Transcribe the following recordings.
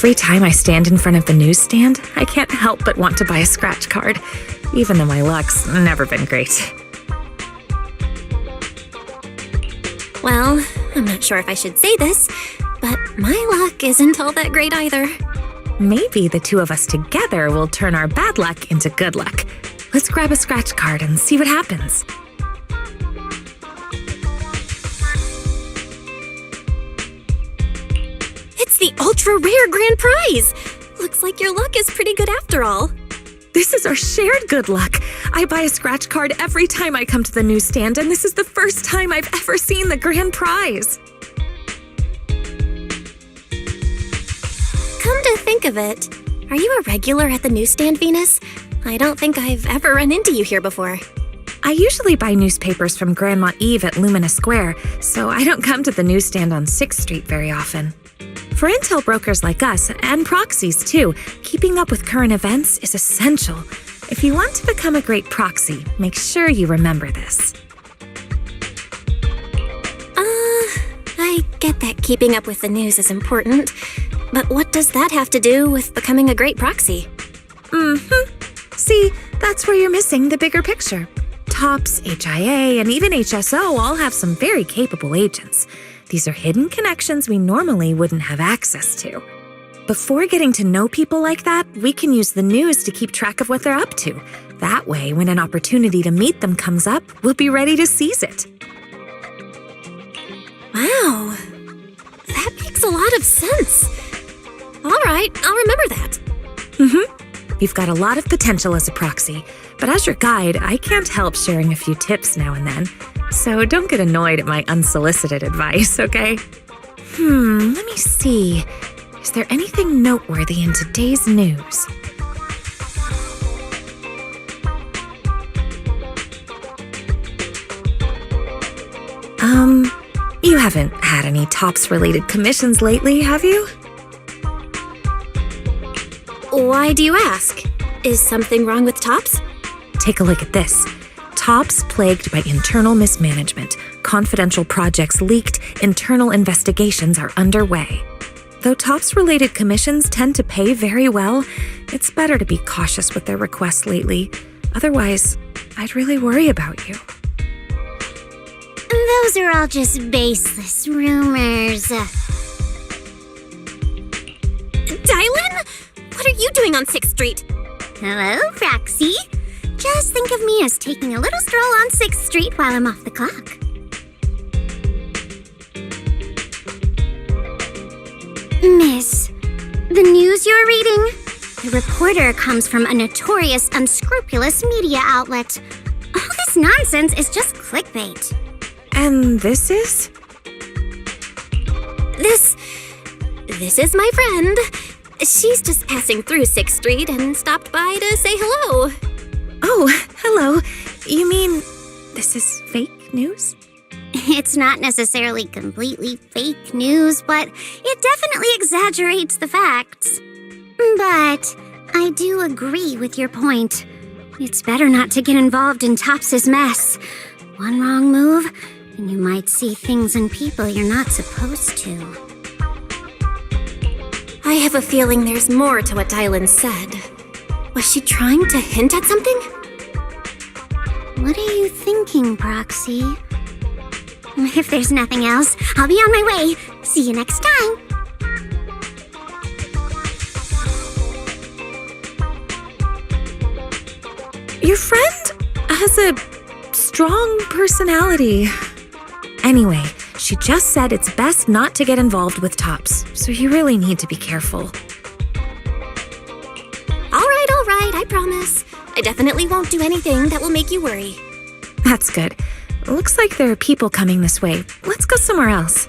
Every time I stand in front of the newsstand, I can't help but want to buy a scratch card, even though my luck's never been great. Well, I'm not sure if I should say this, but my luck isn't all that great either. Maybe the two of us together will turn our bad luck into good luck. Let's grab a scratch card and see what happens. It's the ultra-rare grand prize! Looks like your luck is pretty good after all. This is our shared good luck. I buy a scratch card every time I come to the newsstand, and this is the first time I've ever seen the grand prize. Come to think of it, are you a regular at the newsstand, Venus? I don't think I've ever run into you here before. I usually buy newspapers from Grandma Eve at Lumina Square, so I don't come to the newsstand on 6th Street very often. For intel brokers like us, and proxies too, keeping up with current events is essential. If you want to become a great proxy, make sure you remember this. I get that keeping up with the news is important, but what does that have to do with becoming a great proxy? See, that's where you're missing the bigger picture. TOPS, HIA, and even HSO all have some very capable agents. These are hidden connections we normally wouldn't have access to. Before getting to know people like that, we can use the news to keep track of what they're up to. That way, when an opportunity to meet them comes up, we'll be ready to seize it. Wow, that makes a lot of sense. All right, I'll remember that. You've got a lot of potential as a proxy, but as your guide, I can't help sharing a few tips now and then. So don't get annoyed at my unsolicited advice, okay? Let me see. Is there anything noteworthy in today's news? You haven't had any TOPS-related commissions lately, have you? Why do you ask? Is something wrong with TOPS? Take a look at this. TOPS plagued by internal mismanagement. Confidential projects leaked. Internal investigations are underway. Though TOPS-related commissions tend to pay very well, it's better to be cautious with their requests lately. Otherwise, I'd really worry about you. Those are all just baseless rumors. Dylan? What are you doing on 6th Street? Hello, Proxy. Just think of me as taking a little stroll on 6th Street while I'm off the clock. Miss, the news you're reading? The reporter comes from a notorious, unscrupulous media outlet. All this nonsense is just clickbait. And this is? This is my friend. She's just passing through 6th Street and stopped by to say hello. Oh, hello. You mean this is fake news? It's not necessarily completely fake news, but it definitely exaggerates the facts. But I do agree with your point. It's better not to get involved in TOPS' mess. One wrong move, and you might see things and people you're not supposed to. I have a feeling there's more to what Dylan said. Was she trying to hint at something? What are you thinking, Proxy? If there's nothing else, I'll be on my way. See you next time. Your friend has a strong personality. Anyway, she just said it's best not to get involved with TOPS, so you really need to be careful. All right, I promise. I definitely won't do anything that will make you worry. That's good. Looks like there are people coming this way. Let's go somewhere else.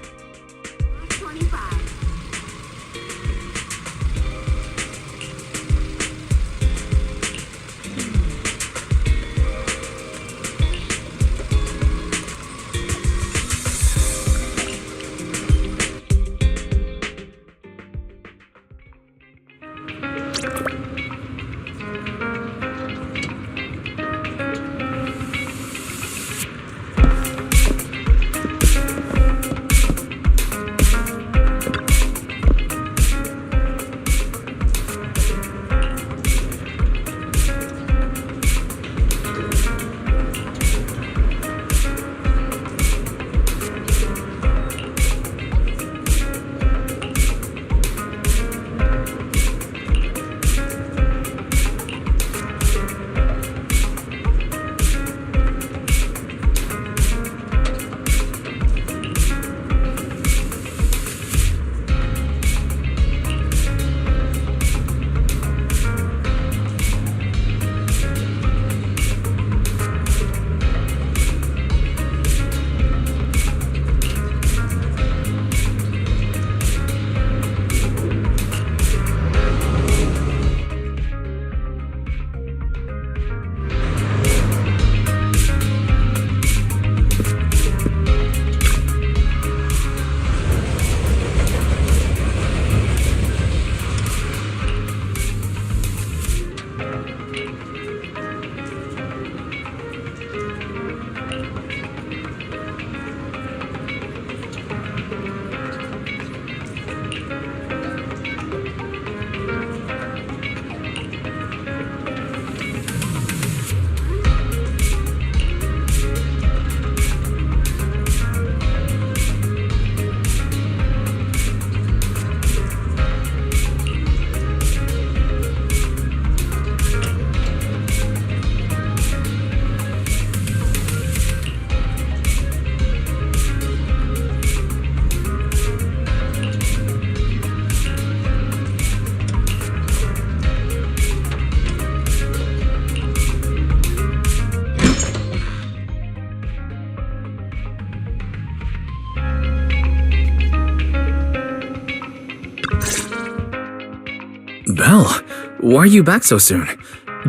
Why are you back so soon?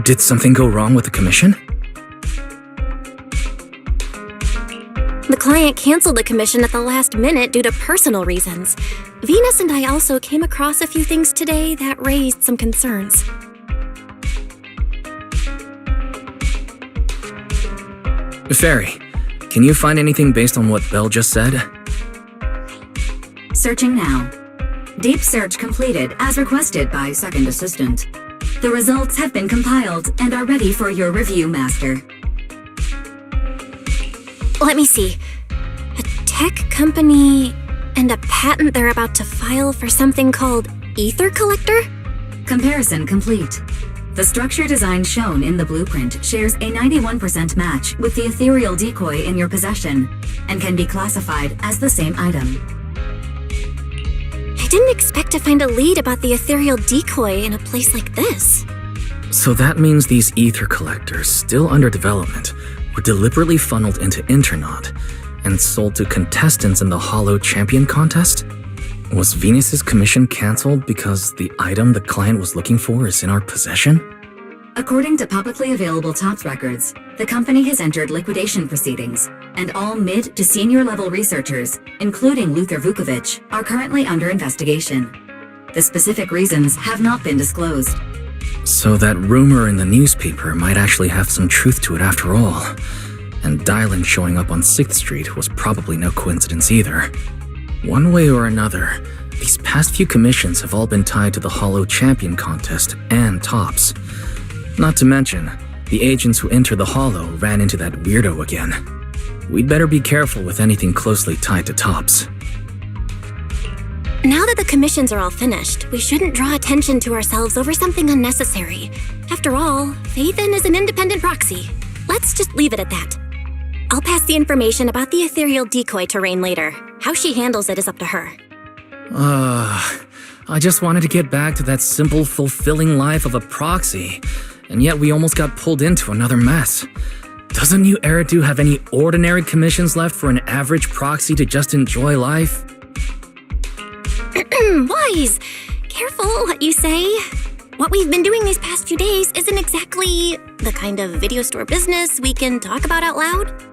Did something go wrong with the commission? The client canceled the commission at the last minute due to personal reasons. Venus and I also came across a few things today that raised some concerns. Fairy, can you find anything based on what Belle just said? Searching now. Deep search completed as requested by Second Assistant. The results have been compiled and are ready for your review, Master. Let me see. A tech company and a patent they're about to file for something called Ether Collector? Comparison complete. The structure design shown in the blueprint shares a 91% match with the ethereal decoy in your possession and can be classified as the same item. I didn't expect to find a lead about the ethereal decoy in a place like this. So that means these ether collectors, still under development, were deliberately funneled into Internaut and sold to contestants in the Hollow Champion contest? Was Venus's commission cancelled because the item the client was looking for is in our possession? According to publicly available TOPS records, the company has entered liquidation proceedings, and all mid to senior level researchers, including Luther Vukovic, are currently under investigation. The specific reasons have not been disclosed. So that rumor in the newspaper might actually have some truth to it after all. And Dylan showing up on 6th Street was probably no coincidence either. One way or another, these past few commissions have all been tied to the Hollow Champion contest and TOPS. Not to mention, the agents who entered the Hollow ran into that weirdo again. We'd better be careful with anything closely tied to TOPS. Now that the commissions are all finished, we shouldn't draw attention to ourselves over something unnecessary. After all, Faithin is an independent proxy. Let's just leave it at that. I'll pass the information about the ethereal decoy to Rain later. How she handles it is up to her. I just wanted to get back to that simple, fulfilling life of a proxy, and yet we almost got pulled into another mess. Doesn't New Eridu have any ordinary commissions left for an average proxy to just enjoy life? Wise! Careful what you say. What we've been doing these past few days isn't exactly the kind of video store business we can talk about out loud.